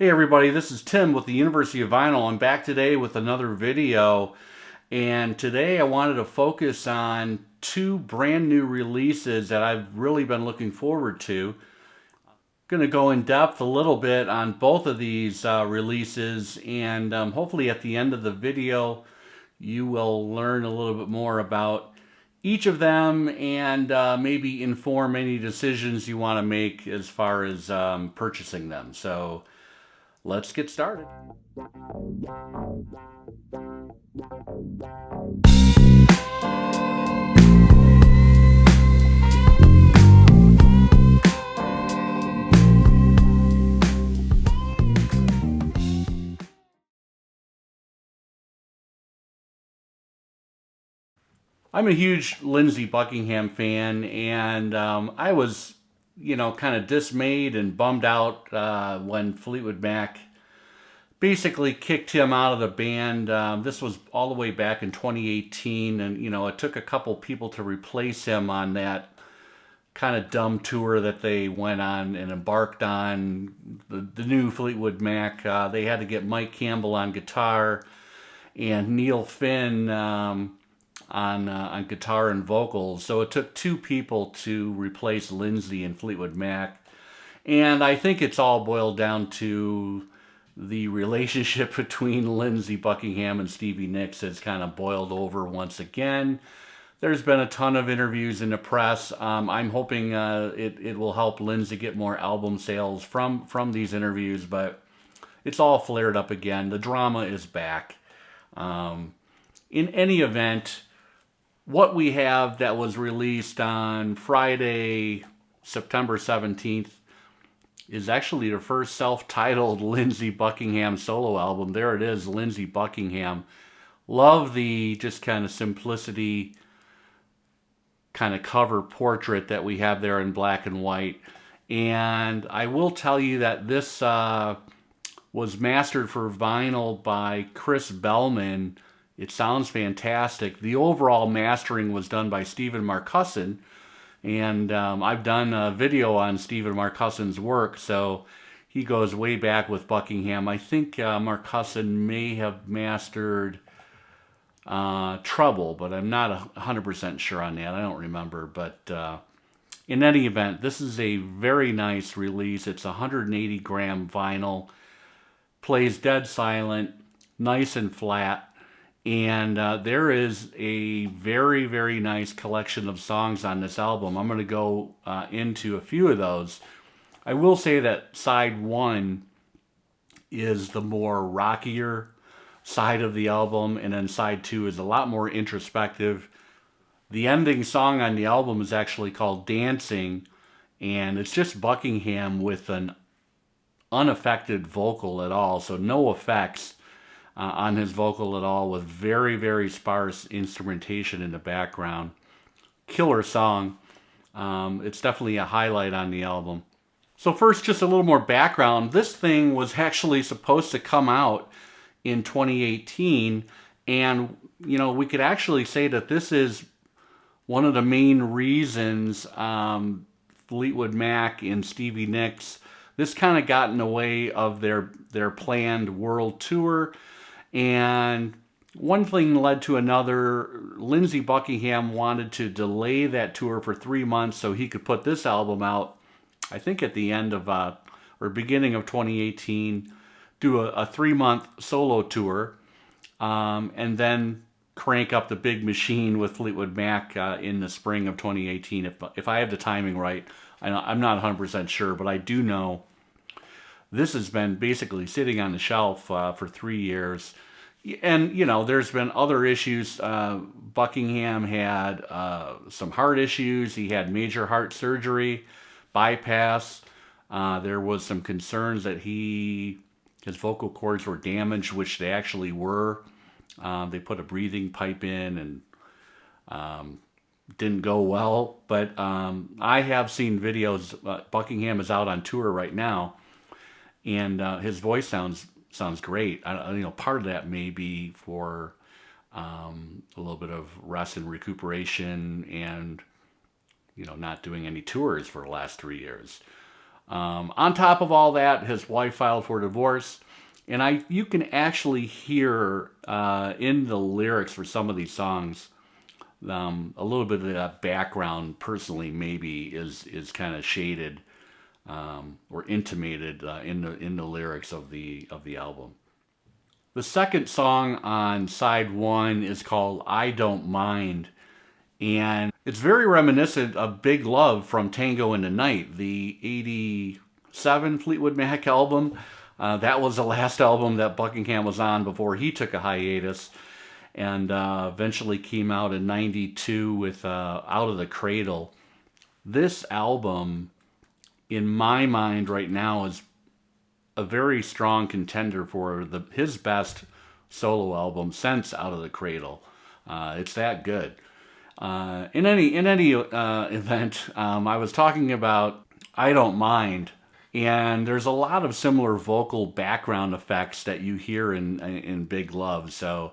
Hey everybody, this is Tim with the University of Vinyl. I'm back today with another video, and today I wanted to focus on two brand new releases that I've really been looking forward to. Going to go in depth a little bit on both of these releases, and hopefully at the end of the video you will learn a little bit more about each of them and maybe inform any decisions you want to make as far as purchasing them. So let's get started. I'm a huge Lindsey Buckingham fan, and I was, kind of dismayed and bummed out when Fleetwood Mac basically kicked him out of the band. This was all the way back in 2018, and it took a couple people to replace him on that kind of dumb tour that they went on and embarked on. The new Fleetwood Mac. They had to get Mike Campbell on guitar and Neil Finn on guitar and vocals. So it took two people to replace Lindsey and Fleetwood Mac. And I think it's all boiled down to the relationship between Lindsey Buckingham and Stevie Nicks has kind of boiled over once again. There's been a ton of interviews in the press. I'm hoping it will help Lindsey get more album sales from these interviews, but it's all flared up again. The drama is back. In any event, what we have that was released on Friday, September 17th, is actually the first self-titled Lindsey Buckingham solo album. There it is, Lindsey Buckingham. Love the just kind of simplicity kind of cover portrait that we have there in black and white. And I will tell you that this was mastered for vinyl by Chris Bellman. It sounds fantastic. The overall mastering was done by Stephen Marcusson, and I've done a video on Stephen Marcusson's work, so he goes way back with Buckingham. I think Marcusson may have mastered Trouble, but I'm not 100% sure on that. I don't remember, but in any event, this is a very nice release. It's 180 gram vinyl, plays dead silent, nice and flat. And there is a very, very nice collection of songs on this album. I'm going to go into a few of those. I will say that side one is the more rockier side of the album, and then side two is a lot more introspective. The ending song on the album is actually called Dancing, and it's just Buckingham with an unaffected vocal at all, so no effects on his vocal at all, with very, very sparse instrumentation in the background. Killer song. It's definitely a highlight on the album. So first, just a little more background. This thing was actually supposed to come out in 2018, and we could actually say that this is one of the main reasons Fleetwood Mac and Stevie Nicks, this kind of got in the way of their planned world tour. And one thing led to another. Lindsey Buckingham wanted to delay that tour for 3 months so he could put this album out, I think at the end of or beginning of 2018, do a 3-month solo tour, and then crank up the big machine with Fleetwood Mac in the spring of 2018. If I have the timing right, I'm not 100% sure, but I do know this has been basically sitting on the shelf for 3 years. And, there's been other issues. Buckingham had some heart issues. He had major heart surgery, bypass. There was some concerns that his vocal cords were damaged, which they actually were. They put a breathing pipe in and didn't go well. But I have seen videos. Buckingham is out on tour right now, and his voice sounds great. Part of that may be for a little bit of rest and recuperation, and not doing any tours for the last 3 years. On top of all that, his wife filed for divorce, and you can actually hear in the lyrics for some of these songs a little bit of that background. Personally, maybe is kind of shaded or intimated in the lyrics of the album. The second song on side one is called "I Don't Mind," and it's very reminiscent of Big Love from Tango in the Night, the '87 Fleetwood Mac album. That was the last album that Buckingham was on before he took a hiatus, and eventually came out in '92 with Out of the Cradle. This album, in my mind right now, is a very strong contender for his best solo album since Out of the Cradle. It's that good. In any event, I was talking about I Don't Mind, and there's a lot of similar vocal background effects that you hear in Big Love. So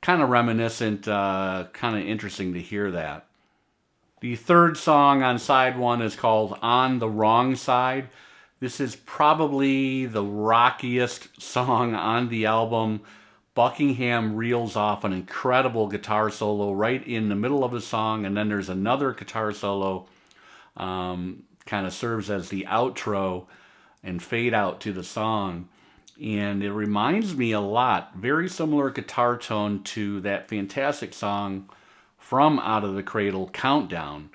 kind of reminiscent, kind of interesting to hear that. The third song on side one is called On the Wrong Side. This is probably the rockiest song on the album. Buckingham reels off an incredible guitar solo right in the middle of the song, and then there's another guitar solo, kind of serves as the outro and fade out to the song. And it reminds me a lot, very similar guitar tone to that fantastic song from Out of the Cradle, Countdown.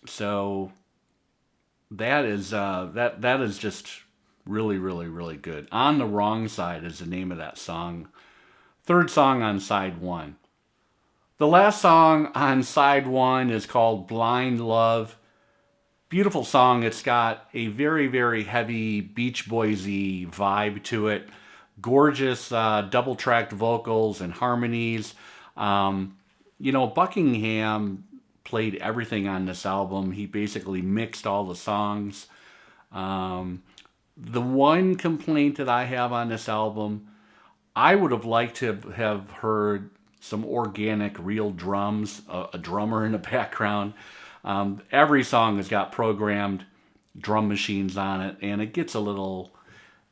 So that is just really, really, really good. On the Wrong Side is the name of that song. Third song on side one. The last song on side one is called Blind Love. Beautiful song. It's got a very, very heavy Beach Boys-y vibe to it. Gorgeous double-tracked vocals and harmonies. Buckingham played everything on this album. He basically mixed all the songs. The one complaint that I have on this album, I would have liked to have heard some organic, real drums, a drummer in the background. Every song has got programmed drum machines on it, and it gets a little,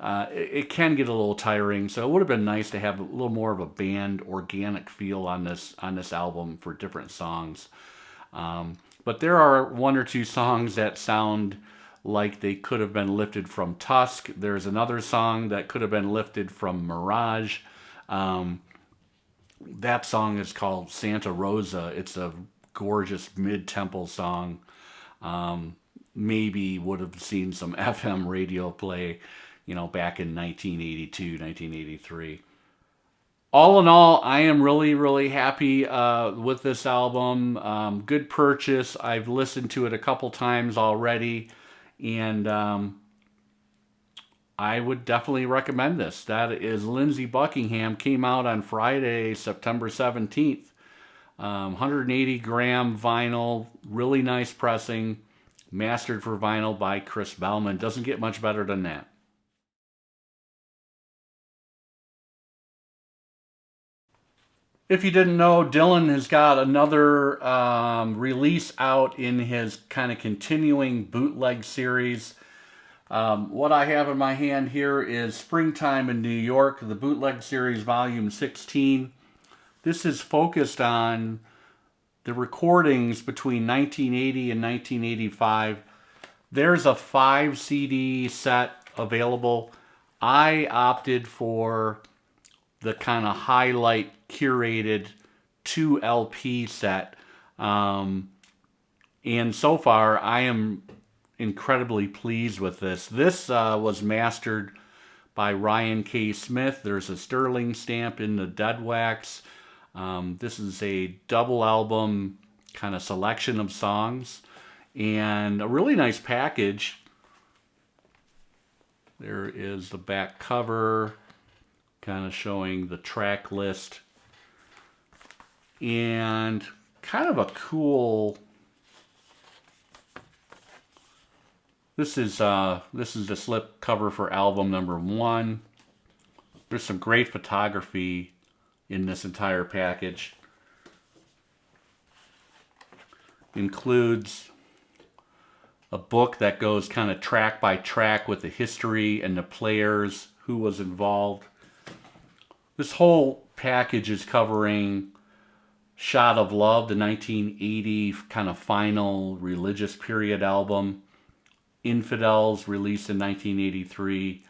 it can get a little tiring. So it would have been nice to have a little more of a band organic feel on this album for different songs. But there are one or two songs that sound like they could have been lifted from Tusk. There's another song that could have been lifted from Mirage. That song is called Santa Rosa. It's a gorgeous mid-tempo song. Maybe would have seen some FM radio play, back in 1982, 1983. All in all, I am really, really happy with this album. Good purchase. I've listened to it a couple times already, and I would definitely recommend this. That is Lindsey Buckingham. Came out on Friday, September 17th. 180 gram vinyl, really nice pressing, mastered for vinyl by Chris Bellman. Doesn't get much better than that. If you didn't know, Dylan has got another release out in his kind of continuing bootleg series. What I have in my hand here is Springtime in New York, the bootleg series volume 16. This is focused on the recordings between 1980 and 1985. There's a 5 CD set available. I opted for the kind of highlight curated 2 LP set. And so far, I am incredibly pleased with this. This was mastered by Ryan K. Smith. There's a sterling stamp in the dead wax. This is a double album kind of selection of songs and a really nice package. There is the back cover, kind of showing the track list, and kind of a cool. This is the slip cover for album number 1. There's some great photography in this entire package. Includes a book that goes kind of track by track with the history and the players, who was involved. This whole package is covering Shot of Love, the 1980 kind of final religious period album, Infidels, released in 1983,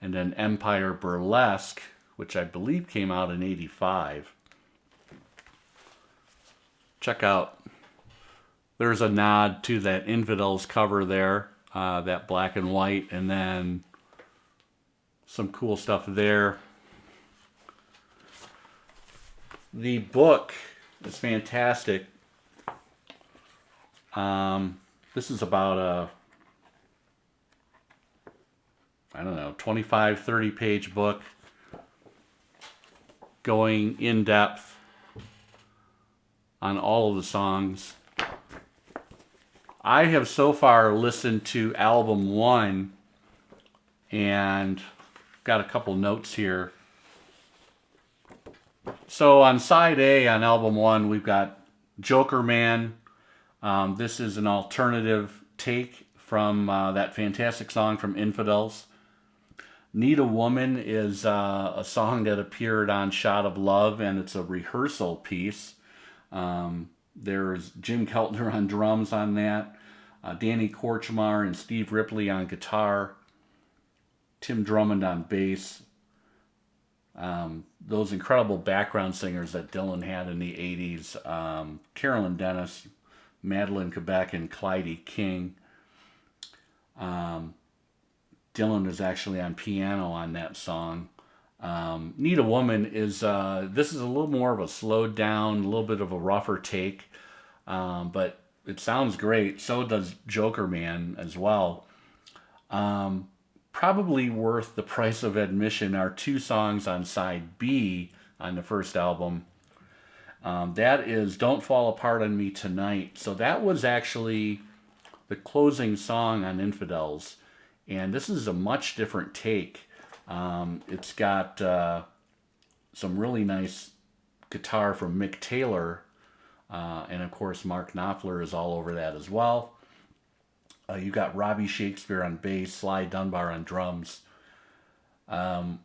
and then Empire Burlesque, which I believe came out in 85. Check out, there's a nod to that Infidels cover there, that black and white, and then some cool stuff there. The book is fantastic. This is about I don't know, 25, 30 page book going in depth on all of the songs. I have so far listened to album 1 and got a couple notes here. So on side A on album 1, we've got Joker Man. This is an alternative take from that fantastic song from Infidels. Need a Woman is a song that appeared on Shot of Love, and it's a rehearsal piece. There's Jim Keltner on drums on that, Danny Korchmar and Steve Ripley on guitar, Tim Drummond on bass. Those incredible background singers that Dylan had in the 80s, Carolyn Dennis, Madeline Quebec, and Clyde King. Dylan is actually on piano on that song. Need a Woman is, this is a little more of a slowed down, a little bit of a rougher take, but it sounds great. So does Joker Man as well. Probably worth the price of admission are 2 songs on side B on the first album. That is Don't Fall Apart on Me Tonight. So that was actually the closing song on Infidels. And this is a much different take. It's got some really nice guitar from Mick Taylor. And of course, Mark Knopfler is all over that as well. You got Robbie Shakespeare on bass, Sly Dunbar on drums. The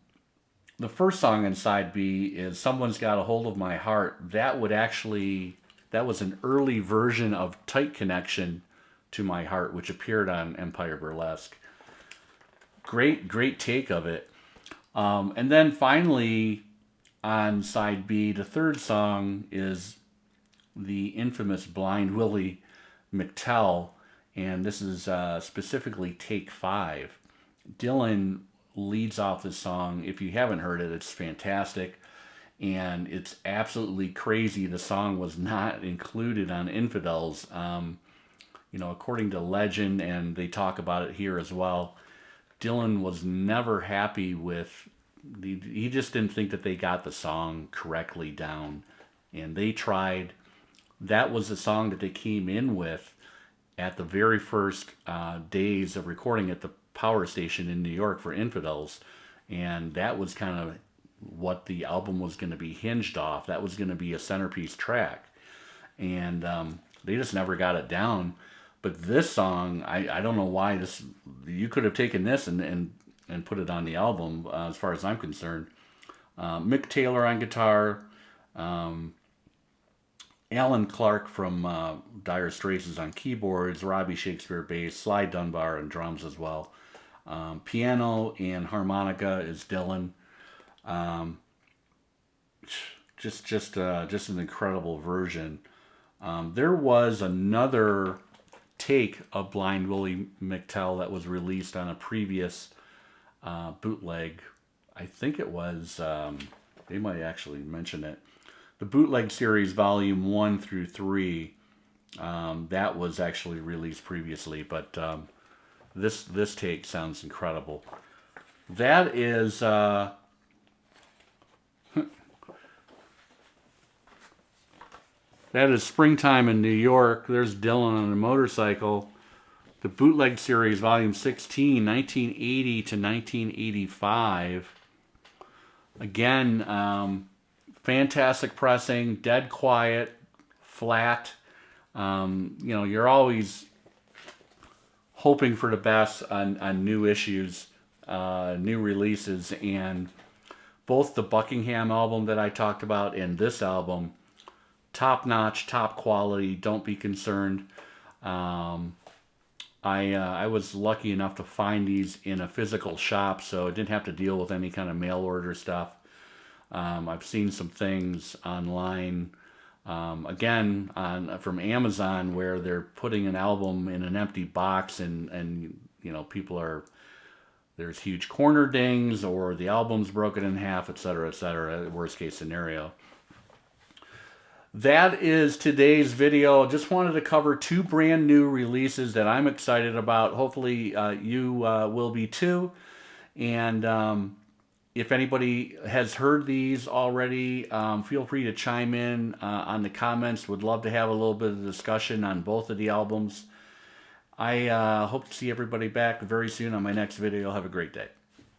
first song on side B is Someone's Got a Hold of My Heart. That was an early version of Tight Connection to My Heart, which appeared on Empire Burlesque. Great take of it. And then finally on side B, the third song is the infamous Blind Willie McTell. And this is specifically take 5. Dylan leads off this song. If you haven't heard it, it's fantastic. And it's absolutely crazy. The song was not included on Infidels. According to legend, and they talk about it here as well, Dylan was never happy with, he just didn't think that they got the song correctly down. And they tried. That was the song that they came in with at the very first days of recording at the power station in New York for Infidels. And that was kind of what the album was going to be hinged off. That was going to be a centerpiece track. And they just never got it down. But this song, I don't know why this, you could have taken this and put it on the album, as far as I'm concerned. Mick Taylor on guitar, Alan Clark from Dire Straits is on keyboards, Robbie Shakespeare bass, Sly Dunbar on drums as well. Piano and harmonica is Dylan. Just an incredible version. There was another take of Blind Willie McTell that was released on a previous bootleg. I think it was, they might actually mention it. The Bootleg series, volume 1 through 3, that was actually released previously, but this take sounds incredible. That is that is Springtime in New York. There's Dylan on a motorcycle. The Bootleg series, volume 16, 1980 to 1985. Again, fantastic pressing, dead quiet, flat. You're always hoping for the best on new issues, new releases, and both the Buckingham album that I talked about and this album, top notch, top quality. Don't be concerned. I was lucky enough to find these in a physical shop, so I didn't have to deal with any kind of mail order stuff. I've seen some things online, again, from Amazon, where they're putting an album in an empty box, and you know, there's huge corner dings, or the album's broken in half, etc., worst case scenario. That is today's video. Just wanted to cover 2 brand new releases that I'm excited about. Hopefully you will be too. And if anybody has heard these already, feel free to chime in on the comments. Would love to have a little bit of discussion on both of the albums. I hope to see everybody back very soon on my next video. Have a great day.